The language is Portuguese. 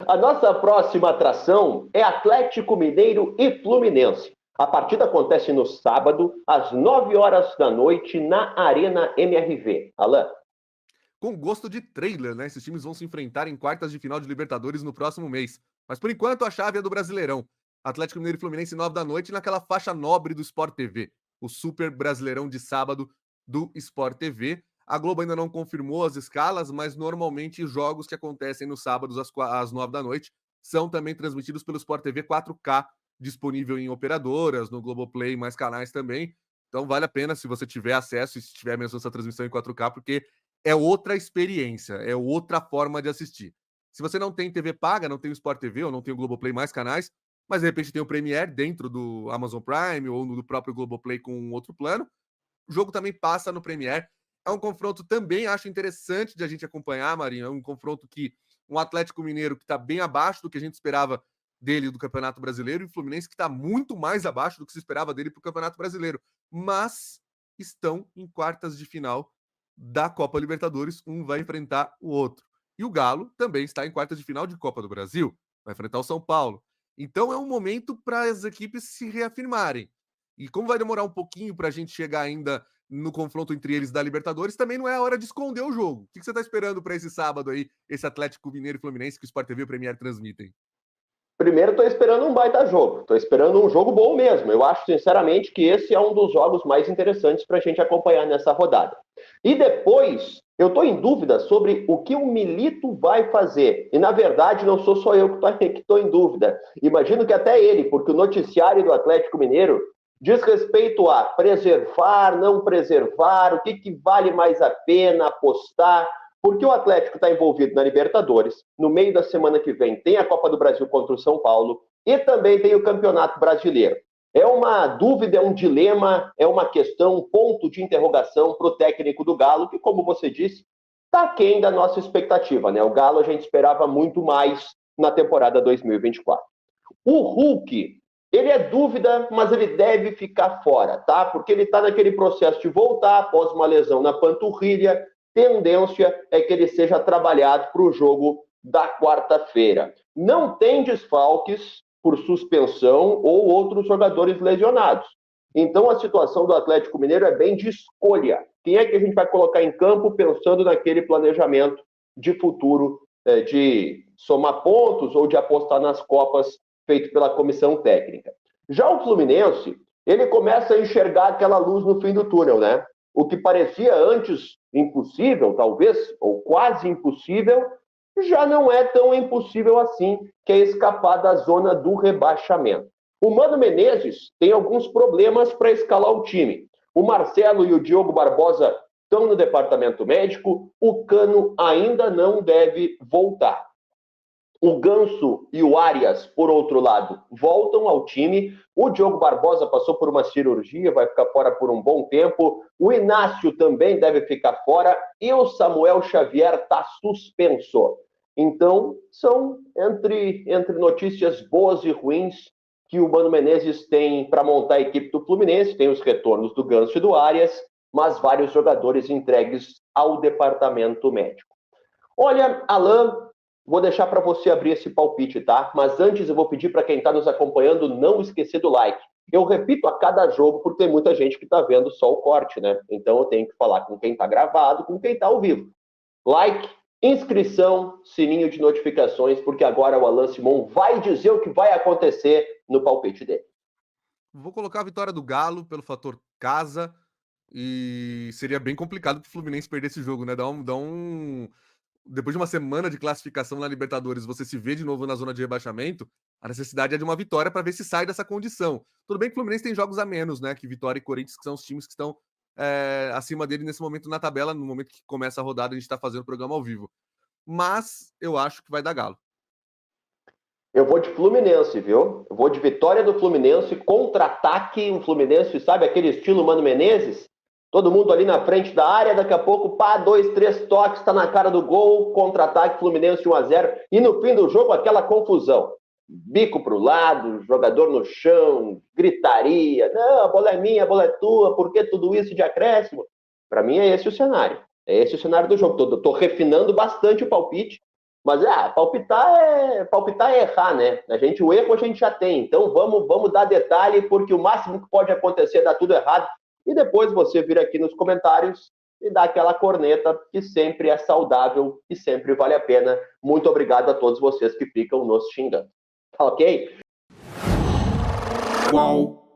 A nossa próxima atração é Atlético Mineiro e Fluminense. A partida acontece no sábado, às 9 horas da noite, na Arena MRV. Alan. Com gosto de trailer, né? Esses times vão se enfrentar em quartas de final de Libertadores no próximo mês. Mas por enquanto a chave é do Brasileirão. Atlético Mineiro e Fluminense 9 da noite naquela faixa nobre do Sport TV, o Super Brasileirão de sábado do Sport TV. A Globo ainda não confirmou as escalas, mas normalmente os jogos que acontecem nos sábados às 9 da noite são também transmitidos pelo Sport TV 4K, disponível em operadoras, no Globoplay, mais canais também. Então vale a pena se você tiver acesso e se tiver mesmo essa transmissão em 4K, porque é outra experiência, é outra forma de assistir. Se você não tem TV paga, não tem o Sport TV ou não tem o Globoplay mais canais, mas de repente tem o Premiere dentro do Amazon Prime ou no próprio Globoplay com um outro plano, o jogo também passa no Premiere. É um confronto também, acho interessante de a gente acompanhar, Marinho. É um confronto que um Atlético Mineiro que está bem abaixo do que a gente esperava dele do Campeonato Brasileiro e o Fluminense que está muito mais abaixo do que se esperava dele para o Campeonato Brasileiro. Mas estão em quartas de final da Copa Libertadores, um vai enfrentar o outro. E o Galo também está em quartas de final de Copa do Brasil, vai enfrentar o São Paulo. Então é um momento para as equipes se reafirmarem. E como vai demorar um pouquinho para a gente chegar ainda no confronto entre eles da Libertadores, também não é a hora de esconder o jogo. O que você está esperando para esse sábado aí, esse Atlético Mineiro e Fluminense que o Sport TV e o Premier transmitem? Primeiro, estou esperando um baita jogo. Estou esperando um jogo bom mesmo. Eu acho, sinceramente, que esse é um dos jogos mais interessantes para a gente acompanhar nessa rodada. E depois, eu estou em dúvida sobre o que o Milito vai fazer. E, na verdade, não sou só eu que estou em dúvida. Imagino que até ele, porque o noticiário do Atlético Mineiro diz respeito a preservar, não preservar, o que vale mais a pena apostar. Porque o Atlético está envolvido na Libertadores, no meio da semana que vem tem a Copa do Brasil contra o São Paulo e também tem o Campeonato Brasileiro. É uma dúvida, é um dilema, é uma questão, um ponto de interrogação para o técnico do Galo, que, como você disse, está aquém da nossa expectativa, né? O Galo a gente esperava muito mais na temporada 2024. O Hulk, ele é dúvida, mas ele deve ficar fora, tá? Porque ele está naquele processo de voltar após uma lesão na panturrilha. Tendência é que ele seja trabalhado para o jogo da quarta-feira. Não tem desfalques por suspensão ou outros jogadores lesionados. Então a situação do Atlético Mineiro é bem de escolha. Quem é que a gente vai colocar em campo pensando naquele planejamento de futuro, de somar pontos ou de apostar nas Copas feito pela comissão técnica? Já o Fluminense, ele começa a enxergar aquela luz no fim do túnel, né? O que parecia antes impossível, talvez, ou quase impossível, já não é tão impossível assim, que é escapar da zona do rebaixamento. O Mano Menezes tem alguns problemas para escalar o time. O Marcelo e o Diogo Barbosa estão no departamento médico, o Cano ainda não deve voltar. O Ganso e o Arias, por outro lado, voltam ao time. O Diogo Barbosa passou por uma cirurgia, vai ficar fora por um bom tempo. O Inácio também deve ficar fora. E o Samuel Xavier está suspenso. Então, são entre notícias boas e ruins que o Mano Menezes tem para montar a equipe do Fluminense. Tem os retornos do Ganso e do Arias, mas vários jogadores entregues ao departamento médico. Olha, Alan, vou deixar para você abrir esse palpite, tá? Mas antes eu vou pedir para quem está nos acompanhando não esquecer do like. Eu repito a cada jogo porque tem muita gente que está vendo só o corte, né? Então eu tenho que falar com quem está gravado, com quem está ao vivo. Like, inscrição, sininho de notificações, porque agora o Alan Simon vai dizer o que vai acontecer no palpite dele. Vou colocar a vitória do Galo pelo fator casa e seria bem complicado para o Fluminense perder esse jogo, né? Depois de uma semana de classificação na Libertadores, você se vê de novo na zona de rebaixamento, a necessidade é de uma vitória para ver se sai dessa condição. Tudo bem que o Fluminense tem jogos a menos, né? Que Vitória e Corinthians, que são os times que estão acima dele nesse momento na tabela, no momento que começa a rodada, a gente está fazendo o programa ao vivo. Mas eu acho que vai dar Galo. Eu vou de Fluminense, viu? Eu vou de vitória do Fluminense, contra-ataque, o Fluminense, sabe aquele estilo Mano Menezes? Todo mundo ali na frente da área, daqui a pouco, 2, 3 toques, tá na cara do gol, contra-ataque, Fluminense 1-0, e no fim do jogo aquela confusão. Bico pro lado, jogador no chão, gritaria, não, a bola é minha, a bola é tua, por que tudo isso de acréscimo? Para mim é esse o cenário. É esse o cenário do jogo. Tô refinando bastante o palpite, Mas palpitar é errar, né? O erro a gente já tem, então vamos dar detalhe, porque o máximo que pode acontecer é dar tudo errado, e depois você vir aqui nos comentários e dar aquela corneta que sempre é saudável e sempre vale a pena. Muito obrigado a todos vocês que ficam nos xingando. Ok? Qual?